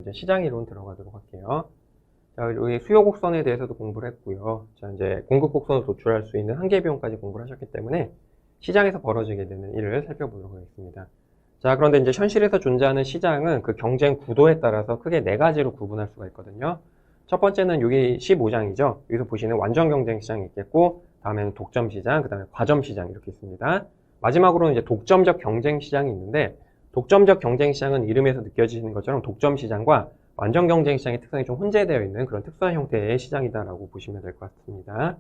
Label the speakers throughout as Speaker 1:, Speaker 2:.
Speaker 1: 이제 시장 이론 들어가도록 할게요. 자, 여기 수요 곡선에 대해서도 공부를 했고요. 자, 이제 공급 곡선을 도출할 수 있는 한계 비용까지 공부를 하셨기 때문에 시장에서 벌어지게 되는 일을 살펴보도록 하겠습니다. 자, 그런데 이제 현실에서 존재하는 시장은 그 경쟁 구도에 따라서 크게 네 가지로 구분할 수가 있거든요. 첫 번째는 여기 15장이죠. 여기서 보시는 완전 경쟁 시장이 있겠고, 다음에는 독점 시장, 그 다음에 과점 시장 이렇게 있습니다. 마지막으로는 이제 독점적 경쟁 시장이 있는데, 독점적 경쟁 시장은 이름에서 느껴지는 것처럼 독점 시장과 완전 경쟁 시장의 특성이 좀 혼재되어 있는 그런 특수한 형태의 시장이다라고 보시면 될 것 같습니다.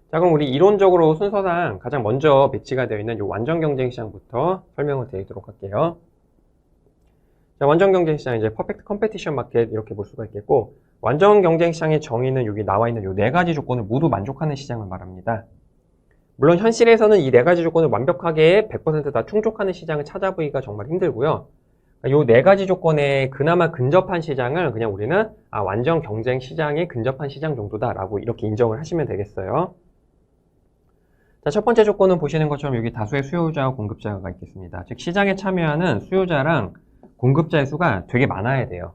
Speaker 1: 자, 그럼 우리 이론적으로 순서상 가장 먼저 배치가 되어 있는 이 완전 경쟁 시장부터 설명을 드리도록 할게요. 자, 완전 경쟁 시장 이제 퍼펙트 컴페티션 마켓 이렇게 볼 수가 있겠고, 완전 경쟁 시장의 정의는 여기 나와 있는 이 네 가지 조건을 모두 만족하는 시장을 말합니다. 물론 현실에서는 이 네 가지 조건을 완벽하게 100% 다 충족하는 시장을 찾아보기가 정말 힘들고요. 이 네 가지 조건에 그나마 근접한 시장을 그냥 우리는 완전 경쟁 시장에 근접한 시장 정도다라고 이렇게 인정을 하시면 되겠어요. 자, 첫 번째 조건은 보시는 것처럼 여기 다수의 수요자와 공급자가 있겠습니다. 즉 시장에 참여하는 수요자랑 공급자의 수가 되게 많아야 돼요.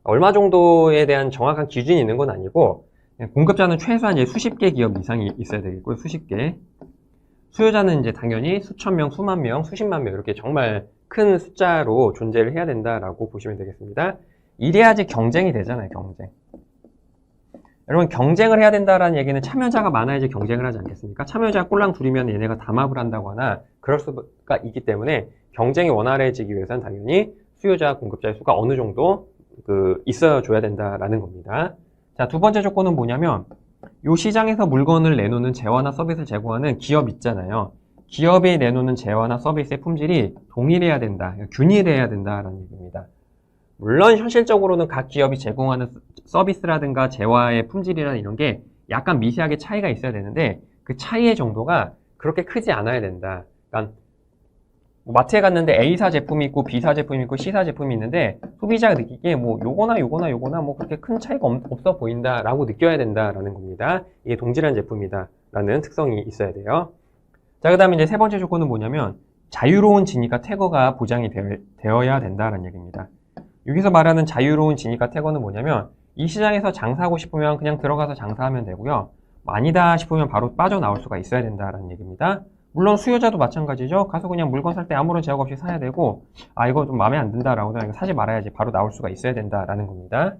Speaker 1: 얼마 정도에 대한 정확한 기준이 있는 건 아니고 공급자는 최소한 이제 수십 개 기업 이상이 있어야 되겠고요. 수십 개. 수요자는 이제 당연히 수천 명, 수만 명, 수십만 명 이렇게 정말 큰 숫자로 존재를 해야 된다라고 보시면 되겠습니다. 이래야지 경쟁이 되잖아요. 경쟁. 여러분 경쟁을 해야 된다라는 얘기는 참여자가 많아야지 경쟁을 하지 않겠습니까? 참여자가 꼴랑 둘이면 얘네가 담합을 한다거나 그럴 수가 있기 때문에 경쟁이 원활해지기 위해서는 당연히 수요자, 공급자의 수가 어느 정도 있어줘야 된다라는 겁니다. 자, 두 번째 조건은 뭐냐면 이 시장에서 물건을 내놓는 재화나 서비스를 제공하는 기업 있잖아요. 기업이 내놓는 재화나 서비스의 품질이 동일해야 된다, 균일해야 된다라는 얘기입니다. 물론 현실적으로는 각 기업이 제공하는 서비스라든가 재화의 품질이라는 이런 게 약간 미세하게 차이가 있어야 되는데 그 차이의 정도가 그렇게 크지 않아야 된다. 그러니까 마트에 갔는데 A사 제품이 있고 B사 제품이 있고 C사 제품이 있는데 소비자가 느끼기에 뭐 요거나 뭐 그렇게 큰 차이가 없어 보인다라고 느껴야 된다라는 겁니다. 이게 동질한 제품이다라는 특성이 있어야 돼요. 자, 그 다음에 이제 세 번째 조건은 뭐냐면 자유로운 진입과 퇴거가 보장이 되어야 된다라는 얘기입니다. 여기서 말하는 자유로운 진입과 퇴거는 뭐냐면 이 시장에서 장사하고 싶으면 그냥 들어가서 장사하면 되고요. 아니다 싶으면 바로 빠져나올 수가 있어야 된다라는 얘기입니다. 물론 수요자도 마찬가지죠. 가서 그냥 물건 살 때 아무런 제약 없이 사야 되고 이거 좀 마음에 안 든다라고 이거 사지 말아야지 바로 나올 수가 있어야 된다라는 겁니다.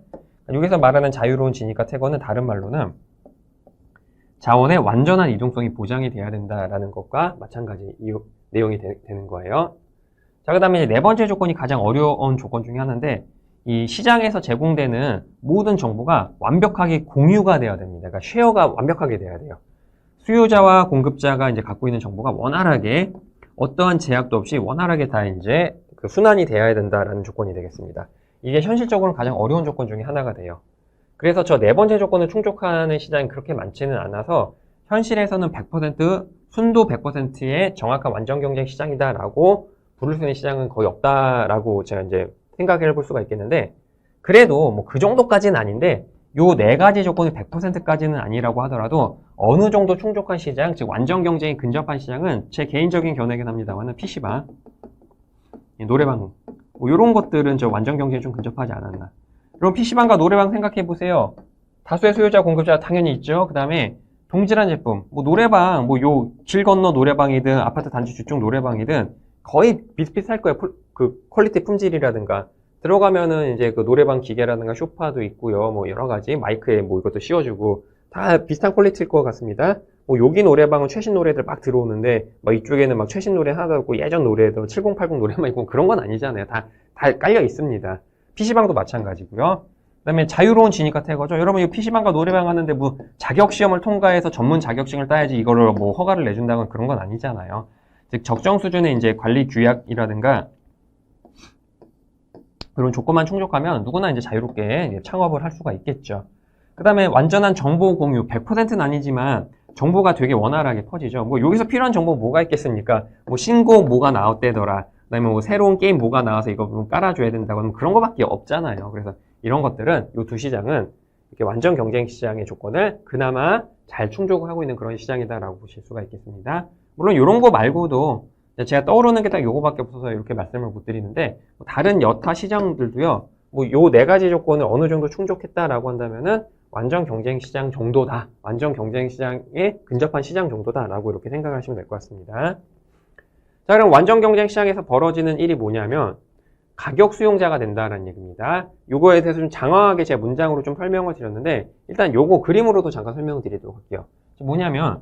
Speaker 1: 여기서 말하는 자유로운 진입과 퇴거는 다른 말로는 자원의 완전한 이동성이 보장이 돼야 된다라는 것과 마찬가지 내용이 되는 거예요. 자, 그 다음에 네 번째 조건이 가장 어려운 조건 중에 하나인데 이 시장에서 제공되는 모든 정보가 완벽하게 공유가 돼야 됩니다. 그러니까 쉐어가 완벽하게 돼야 돼요. 수요자와 공급자가 이제 갖고 있는 정보가 원활하게 어떠한 제약도 없이 원활하게 다 이제 순환이 돼야 된다라는 조건이 되겠습니다. 이게 현실적으로는 가장 어려운 조건 중에 하나가 돼요. 그래서 저 네 번째 조건을 충족하는 시장이 그렇게 많지는 않아서 현실에서는 100% 순도 100%의 정확한 완전 경쟁 시장이다라고 부를 수 있는 시장은 거의 없다라고 제가 이제 생각을 해볼 수가 있겠는데 그래도 뭐 그 정도까지는 아닌데 요 네 가지 조건이 100%까지는 아니라고 하더라도 어느 정도 충족한 시장, 즉 완전 경쟁이 근접한 시장은 제 개인적인 견해긴 합니다만은 PC방, 노래방 뭐 이런 것들은 저 완전 경쟁이 좀 근접하지 않았나. 그럼 PC방과 노래방 생각해 보세요. 다수의 수요자, 공급자 당연히 있죠. 그 다음에 동질한 제품, 뭐 노래방, 뭐 요 길 건너 노래방이든 아파트 단지 주쪽 노래방이든 거의 비슷비슷할 거예요. 그 퀄리티 품질이라든가. 들어가면은 이제 그 노래방 기계라든가 소파도 있고요. 뭐 여러 가지 마이크에 뭐 이것도 씌워주고 다 비슷한 퀄리티일 것 같습니다. 뭐 여기 노래방은 최신 노래들 막 들어오는데 막 이쪽에는 막 최신 노래 하나도 없고 예전 노래도 7080 노래만 있고 그런 건 아니잖아요. 다 깔려 있습니다. PC방도 마찬가지고요. 그 다음에 자유로운 진입과 퇴거죠. 여러분, 이 PC방과 노래방 하는데 뭐 자격시험을 통과해서 전문 자격증을 따야지 이거를 뭐 허가를 내준다건 그런 건 아니잖아요. 즉, 적정 수준의 이제 관리 규약이라든가 그런 조건만 충족하면 누구나 이제 자유롭게 창업을 할 수가 있겠죠. 그 다음에 완전한 정보 공유, 100%는 아니지만 정보가 되게 원활하게 퍼지죠. 뭐 여기서 필요한 정보 뭐가 있겠습니까? 뭐 신곡 뭐가 나왔대더라. 그 다음에 뭐 새로운 게임 뭐가 나와서 이거 좀 깔아줘야 된다고 그런 거밖에 없잖아요. 그래서 이런 것들은 이 두 시장은 이렇게 완전 경쟁 시장의 조건을 그나마 잘 충족하고 있는 그런 시장이다라고 보실 수가 있겠습니다. 물론 이런 거 말고도 제가 떠오르는 게 딱 요거밖에 없어서 이렇게 말씀을 못 드리는데 다른 여타 시장들도요. 뭐 요 네 가지 조건을 어느 정도 충족했다라고 한다면은 완전 경쟁 시장 정도다. 완전 경쟁 시장에 근접한 시장 정도다라고 이렇게 생각을 하시면 될 것 같습니다. 자, 그럼 완전 경쟁 시장에서 벌어지는 일이 뭐냐면 가격 수용자가 된다라는 얘기입니다. 요거에 대해서 좀 장황하게 제가 문장으로 좀 설명을 드렸는데 일단 요거 그림으로도 잠깐 설명을 드리도록 할게요. 뭐냐면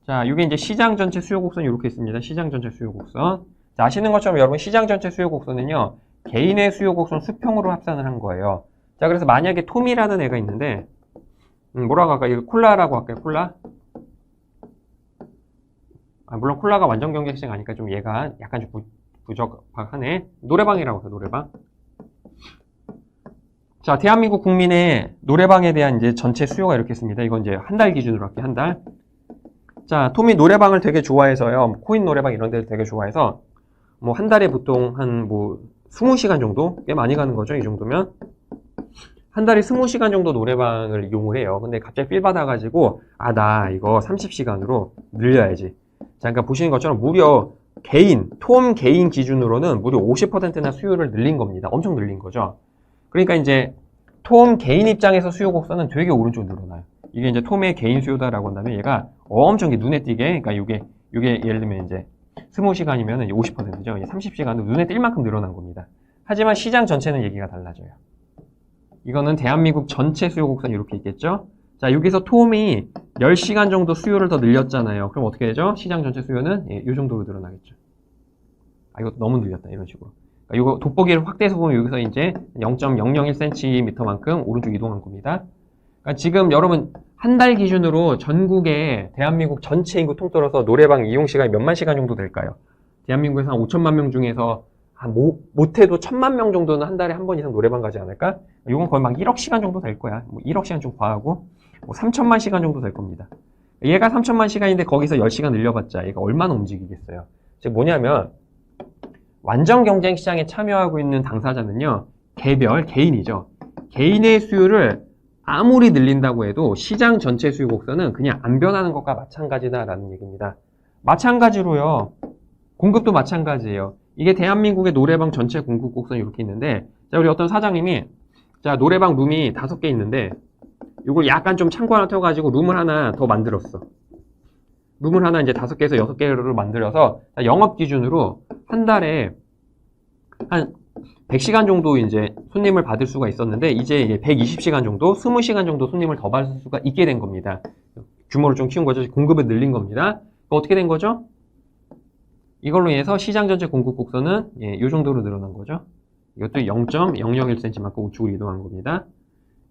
Speaker 1: 자, 이게 이제 시장 전체 수요 곡선이 이렇게 있습니다. 시장 전체 수요 곡선. 자, 아시는 것처럼 여러분 시장 전체 수요 곡선은요. 개인의 수요 곡선 수평으로 합산을 한 거예요. 자, 그래서 만약에 톰이라는 애가 있는데 뭐라고 할까? 이거 콜라라고 할까요? 콜라? 물론 콜라가 완전 경쟁 시장 아니까 좀 얘가 약간 좀 부적하네. 노래방이라고 해서 노래방. 자, 대한민국 국민의 노래방에 대한 이제 전체 수요가 이렇게 있습니다. 이건 이제 한 달 기준으로 할게요. 한 달. 자, 톰이 노래방을 되게 좋아해서요. 코인 노래방 이런 데를 되게 좋아해서 뭐 한 달에 보통 한 뭐 20시간 정도? 꽤 많이 가는 거죠. 이 정도면. 한 달에 20시간 정도 노래방을 이용을 해요. 근데 갑자기 필 받아가지고 나 이거 30시간으로 늘려야지. 자, 그러니까 보시는 것처럼 무려 톰 개인 기준으로는 무려 50%나 수요를 늘린 겁니다. 엄청 늘린 거죠. 그러니까 이제 톰 개인 입장에서 수요 곡선은 되게 오른쪽으로 늘어나요. 이게 이제 톰의 개인 수요다라고 한다면 얘가 엄청 눈에 띄게, 그러니까 이게 예를 들면 이제 20시간이면 50%죠. 30시간도 눈에 띌 만큼 늘어난 겁니다. 하지만 시장 전체는 얘기가 달라져요. 이거는 대한민국 전체 수요 곡선이 이렇게 있겠죠. 자, 여기서 톰이 10시간 정도 수요를 더 늘렸잖아요. 그럼 어떻게 되죠? 시장 전체 수요는 이 정도로 늘어나겠죠. 이거 너무 늘렸다. 이런 식으로. 그러니까 이거 돋보기를 확대해서 보면 여기서 이제 0.001cm만큼 오른쪽 이동한 겁니다. 그러니까 지금 여러분 한 달 기준으로 전국에 대한민국 전체 인구 통틀어서 노래방 이용 시간이 몇만 시간 정도 될까요? 대한민국에서 한 5천만 명 중에서 못해도 1,000만 명 정도는 한 달에 한 번 이상 노래방 가지 않을까? 이건 거의 막 1억 시간 정도 될 거야. 뭐 1억 시간 좀 과하고, 뭐 3천만 시간 정도 될 겁니다. 얘가 3천만 시간인데 거기서 10시간 늘려봤자 얘가 얼마나 움직이겠어요? 즉 뭐냐면, 완전 경쟁 시장에 참여하고 있는 당사자는요, 개인이죠. 개인의 수요를 아무리 늘린다고 해도 시장 전체 수요 곡선은 그냥 안 변하는 것과 마찬가지다라는 얘기입니다. 마찬가지로요, 공급도 마찬가지예요. 이게 대한민국의 노래방 전체 공급 곡선이 이렇게 있는데, 자, 우리 어떤 사장님이, 자, 노래방 룸이 5개 있는데, 이걸 약간 좀 창고 하나 태워가지고 룸을 하나 더 만들었어. 룸을 하나 이제 5개에서 6개로 만들어서, 영업 기준으로 한 달에 한 100시간 정도 이제 손님을 받을 수가 있었는데, 이제 120시간 정도, 20시간 정도 손님을 더 받을 수가 있게 된 겁니다. 규모를 좀 키운 거죠. 공급을 늘린 겁니다. 어떻게 된 거죠? 이걸로 인해서 시장 전체 공급 곡선은 이 정도로 늘어난 거죠. 이것도 0.001cm만큼 우측으로 이동한 겁니다.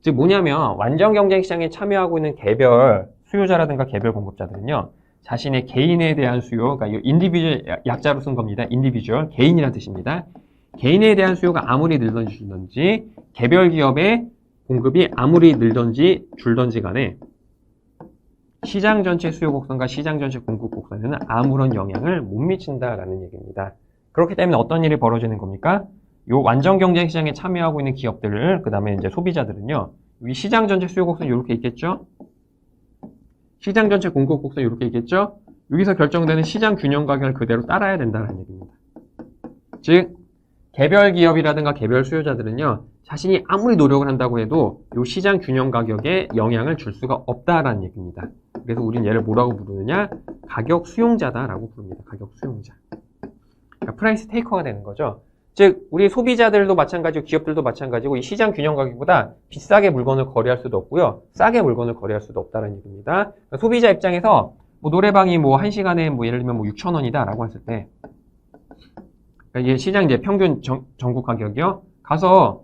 Speaker 1: 즉 뭐냐면 완전 경쟁 시장에 참여하고 있는 개별 수요자라든가 개별 공급자들은요. 자신의 개인에 대한 수요, 그러니까 인디비주얼 약자로 쓴 겁니다. 인디비주얼, 개인이라는 뜻입니다. 개인에 대한 수요가 아무리 늘든지 줄든지 개별 기업의 공급이 아무리 늘든지 줄든지 간에 시장 전체 수요 곡선과 시장 전체 공급 곡선에는 아무런 영향을 못 미친다라는 얘기입니다. 그렇기 때문에 어떤 일이 벌어지는 겁니까? 요 완전 경쟁 시장에 참여하고 있는 기업들을, 그 다음에 이제 소비자들은요, 이 시장 전체 수요 곡선이 이렇게 있겠죠? 시장 전체 공급 곡선이 이렇게 있겠죠? 여기서 결정되는 시장 균형 가격을 그대로 따라야 된다는 얘기입니다. 즉, 개별 기업이라든가 개별 수요자들은요, 자신이 아무리 노력을 한다고 해도 이 시장 균형 가격에 영향을 줄 수가 없다라는 얘기입니다. 그래서 우리는 얘를 뭐라고 부르느냐? 가격 수용자다라고 부릅니다. 가격 수용자. 그러니까 프라이스 테이커가 되는 거죠. 즉 우리 소비자들도 마찬가지고 기업들도 마찬가지고 이 시장 균형 가격보다 비싸게 물건을 거래할 수도 없고요. 싸게 물건을 거래할 수도 없다는 얘기입니다. 그러니까 소비자 입장에서 뭐 노래방이 뭐 1시간에 뭐 예를 들면 뭐 6,000원이다라고 했을 때, 그러니까 이게 시장 이제 평균 전국 가격이요. 가서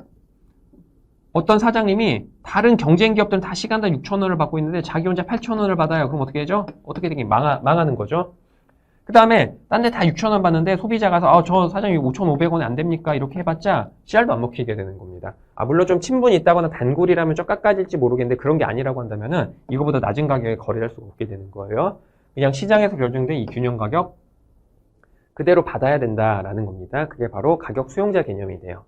Speaker 1: 어떤 사장님이 다른 경쟁 기업들은 다 시간당 6,000원을 받고 있는데 자기 혼자 8,000원을 받아요. 그럼 어떻게 되죠? 어떻게 되긴 망하는 거죠. 그 다음에 딴 데 다 6,000원 받는데 소비자 가서 저 사장님 5,500원에 안 됩니까? 이렇게 해봤자 씨알도 안 먹히게 되는 겁니다. 물론 좀 친분이 있다거나 단골이라면 좀 깎아질지 모르겠는데 그런 게 아니라고 한다면은 이거보다 낮은 가격에 거래할 수가 없게 되는 거예요. 그냥 시장에서 결정된 이 균형 가격 그대로 받아야 된다라는 겁니다. 그게 바로 가격 수용자 개념이 돼요.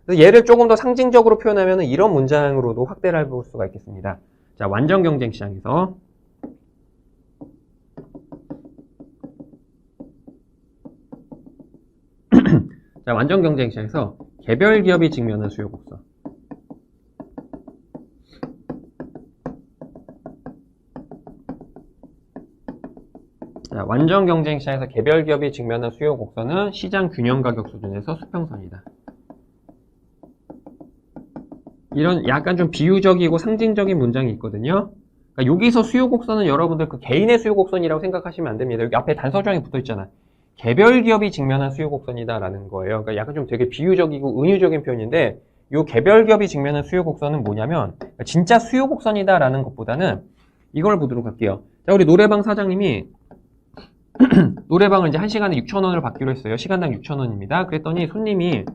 Speaker 1: 그래서 얘를 조금 더 상징적으로 표현하면 이런 문장으로도 확대를 해볼 수가 있겠습니다. 자, 완전 경쟁 시장에서 자, 완전 경쟁 시장에서 개별 기업이 직면한 수요 곡선. 자, 완전 경쟁 시장에서 개별 기업이 직면한 수요 곡선은 시장 균형 가격 수준에서 수평선이다. 이런 약간 좀 비유적이고 상징적인 문장이 있거든요. 그러니까 여기서 수요 곡선은 여러분들 그 개인의 수요 곡선이라고 생각하시면 안 됩니다. 여기 앞에 단서조항이 붙어 있잖아. 개별 기업이 직면한 수요 곡선이다라는 거예요. 그러니까 약간 좀 되게 비유적이고 은유적인 표현인데, 이 개별 기업이 직면한 수요 곡선은 뭐냐면 진짜 수요 곡선이다라는 것보다는 이걸 보도록 할게요. 자, 우리 노래방 사장님이 노래방을 이제 1시간에 6,000원을 받기로 했어요. 시간당 6,000원입니다. 그랬더니 손님이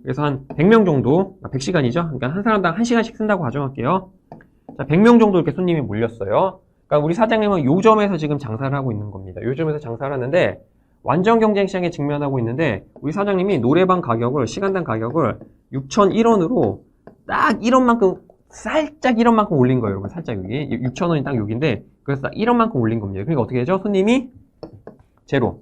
Speaker 1: 그래서 한 100명 정도, 100시간이죠. 그러니까 한 사람당 1시간씩 쓴다고 가정할게요. 자, 100명 정도 이렇게 손님이 몰렸어요. 그러니까 우리 사장님은 요점에서 지금 장사를 하고 있는 겁니다. 요점에서 장사를 하는데 완전 경쟁 시장에 직면하고 있는데 우리 사장님이 노래방 가격을, 시간당 가격을 6,001원으로 딱 1원만큼, 살짝 1원만큼 올린 거예요. 여러분, 살짝 여기. 6,000원이 딱 여기인데 그래서 딱 1원만큼 올린 겁니다. 그러니까 어떻게 되죠? 손님이 제로.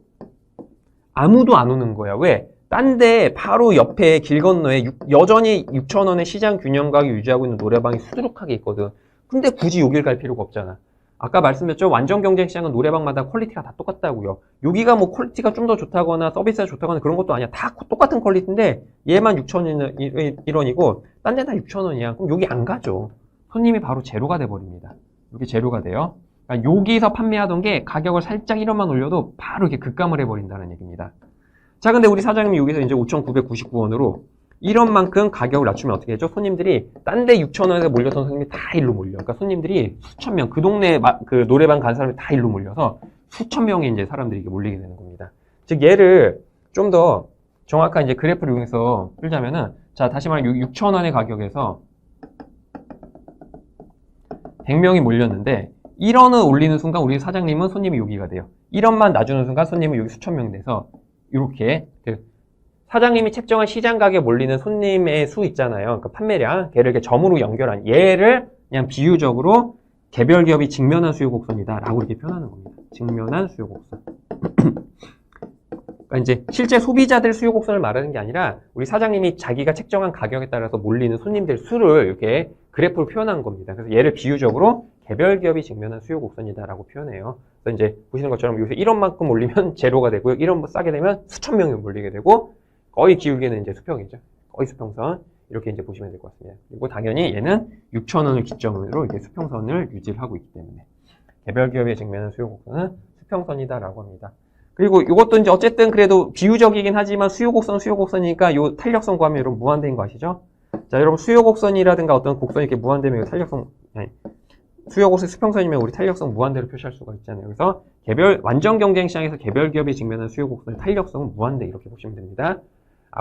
Speaker 1: 아무도 안 오는 거야. 왜? 딴 데 바로 옆에 길 건너에 여전히 6,000원의 시장 균형 가격 유지하고 있는 노래방이 수두룩하게 있거든. 근데 굳이 여길 갈 필요가 없잖아. 아까 말씀드렸죠? 완전 경쟁 시장은 노래방마다 퀄리티가 다 똑같다고요. 여기가 뭐 퀄리티가 좀 더 좋다거나 서비스가 좋다거나 그런 것도 아니야. 다 똑같은 퀄리티인데 얘만 6,001원이고 딴 데 다 6,000원이야. 그럼 여기 안 가죠. 손님이 바로 제로가 돼버립니다. 여기 제로가 돼요. 그러니까 여기서 판매하던 게 가격을 살짝 1원만 올려도 바로 이렇게 급감을 해버린다는 얘기입니다. 자, 근데 우리 사장님이 여기서 이제 5,999원으로 1원만큼 가격을 낮추면 어떻게 되죠? 손님들이 딴 데 6,000원에서 몰렸던 손님이 다 일로 몰려. 그러니까 손님들이 수천 명, 그 동네 그 노래방 간 사람이 다 일로 몰려서 수천 명의 이제 사람들이 몰리게 되는 겁니다. 즉, 얘를 좀 더 정확한 이제 그래프를 이용해서 풀자면은, 자, 다시 말해 6,000원의 가격에서 100명이 몰렸는데 1원을 올리는 순간 우리 사장님은 손님이 여기가 돼요. 1원만 놔주는 순간 손님은 여기 수천 명 돼서 이렇게 사장님이 책정한 시장 가격에 몰리는 손님의 수 있잖아요. 그러니까 판매량, 걔를 이렇게 점으로 연결한 얘를 그냥 비유적으로 개별 기업이 직면한 수요 곡선이다 라고 이렇게 표현하는 겁니다. 직면한 수요 곡선. 그러니까 이제 실제 소비자들 수요 곡선을 말하는 게 아니라 우리 사장님이 자기가 책정한 가격에 따라서 몰리는 손님들 수를 이렇게 그래프로 표현한 겁니다. 그래서 얘를 비유적으로 개별 기업이 직면한 수요 곡선이다 라고 표현해요. 그래서 이제 보시는 것처럼 여기서 1원만큼 올리면 제로가 되고요. 1원 싸게 되면 수천 명이 몰리게 되고 거의 기울기는 이제 수평이죠. 거의 수평선. 이렇게 이제 보시면 될 것 같습니다. 그리고 당연히 얘는 6,000원을 기점으로 이렇게 수평선을 유지를 하고 있기 때문에 개별 기업에 직면한 수요 곡선은 수평선이다라고 합니다. 그리고 이것도 이제 어쨌든 그래도 비유적이긴 하지만 수요곡선이니까 요 탄력선 구하면 여러분 무한대인 거 아시죠? 자, 여러분 수요곡선이라든가 어떤 곡선이 이렇게 무한대면 탄력선, 수요곡선 수평선이면 우리 탄력성 무한대로 표시할 수가 있잖아요. 그래서 완전 경쟁 시장에서 개별 기업이 직면한 수요곡선의 탄력성은 무한대 이렇게 보시면 됩니다.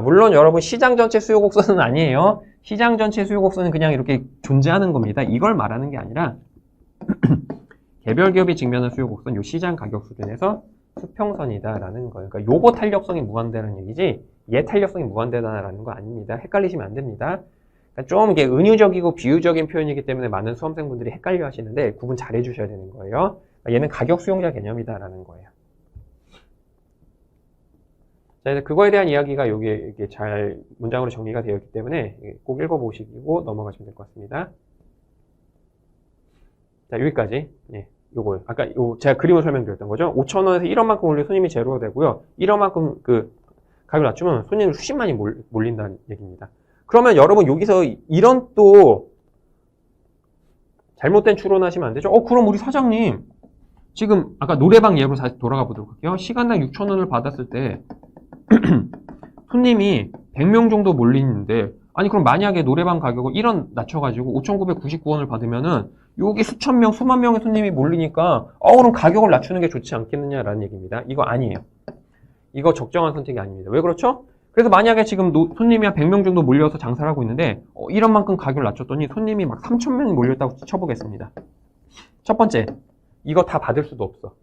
Speaker 1: 물론 여러분 시장 전체 수요곡선은 아니에요. 시장 전체 수요곡선은 그냥 이렇게 존재하는 겁니다. 이걸 말하는 게 아니라 개별 기업이 직면한 수요곡선 요 시장 가격 수준에서 수평선이다라는 거예요. 그러니까 요거 탄력성이 무한대라는 얘기지 얘 탄력성이 무한대다라는 거 아닙니다. 헷갈리시면 안 됩니다. 그러니까 좀 이게 은유적이고 비유적인 표현이기 때문에 많은 수험생분들이 헷갈려 하시는데 구분 잘 해주셔야 되는 거예요. 그러니까 얘는 가격 수용자 개념이다라는 거예요. 자, 그거에 대한 이야기가 여기에 이게 잘 문장으로 정리가 되어 있기 때문에 꼭 읽어보시고 넘어가시면 될 것 같습니다. 자, 여기까지. 요걸 아까 제가 그림을 설명드렸던 거죠. 5,000원에서 1원만큼 올리면 손님이 제로가 되고요. 1원만큼 그 가격을 낮추면 손님이 수십만이 몰린다는 얘기입니다. 그러면 여러분 여기서 이런 또 잘못된 추론하시면 안 되죠. 그럼 우리 사장님 지금 아까 노래방 예로 다시 돌아가 보도록 할게요. 시간당 6,000원을 받았을 때 손님이 100명 정도 몰리는데 아니 그럼 만약에 노래방 가격을 1원 낮춰가지고 5,999원을 받으면은 여기 수천 명, 수만 명의 손님이 몰리니까 그럼 가격을 낮추는 게 좋지 않겠느냐라는 얘기입니다. 이거 아니에요. 이거 적정한 선택이 아닙니다. 왜 그렇죠? 그래서 만약에 지금 손님이 한 100명 정도 몰려서 장사를 하고 있는데 1원만큼 가격을 낮췄더니 손님이 막 3,000명이 몰렸다고 쳐보겠습니다. 첫 번째, 이거 다 받을 수도 없어.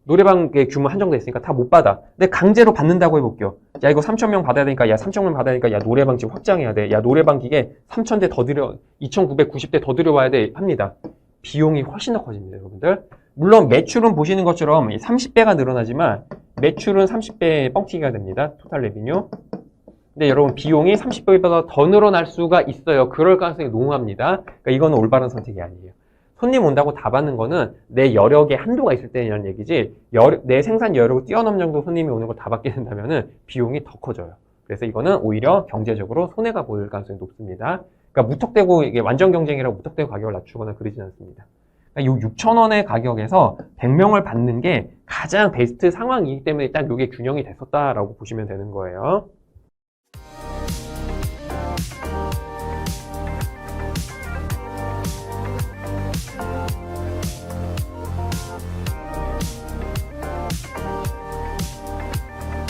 Speaker 1: 노래방의 규모 한정돼 있으니까 다 못 받아. 근데 강제로 받는다고 해볼게요. 야 이거 3,000명 받아야 되니까 3,000명 받아야 되니까 노래방 지금 확장해야 돼. 노래방 기계 3,000대 더 들여 2,990대 더 들여와야 돼 합니다. 비용이 훨씬 더 커집니다, 여러분들. 물론 매출은 보시는 것처럼 30배가 늘어나지만 매출은 30배 뻥튀기가 됩니다. 토탈 레비뉴. 근데 여러분 비용이 30배보다 더 늘어날 수가 있어요. 그럴 가능성이 농후합니다. 그러니까 이거는 올바른 선택이 아니에요. 손님 온다고 다 받는 거는 내 여력에 한도가 있을 때라는 얘기지, 내 생산 여력을 뛰어넘는 정도 손님이 오는 걸 다 받게 된다면은 비용이 더 커져요. 그래서 이거는 오히려 경제적으로 손해가 보일 가능성이 높습니다. 그러니까 무턱대고 이게 완전 경쟁이라고 무턱대고 가격을 낮추거나 그러진 않습니다. 그러니까 요 6,000원의 가격에서 100명을 받는 게 가장 베스트 상황이기 때문에 딱 요게 균형이 됐었다라고 보시면 되는 거예요.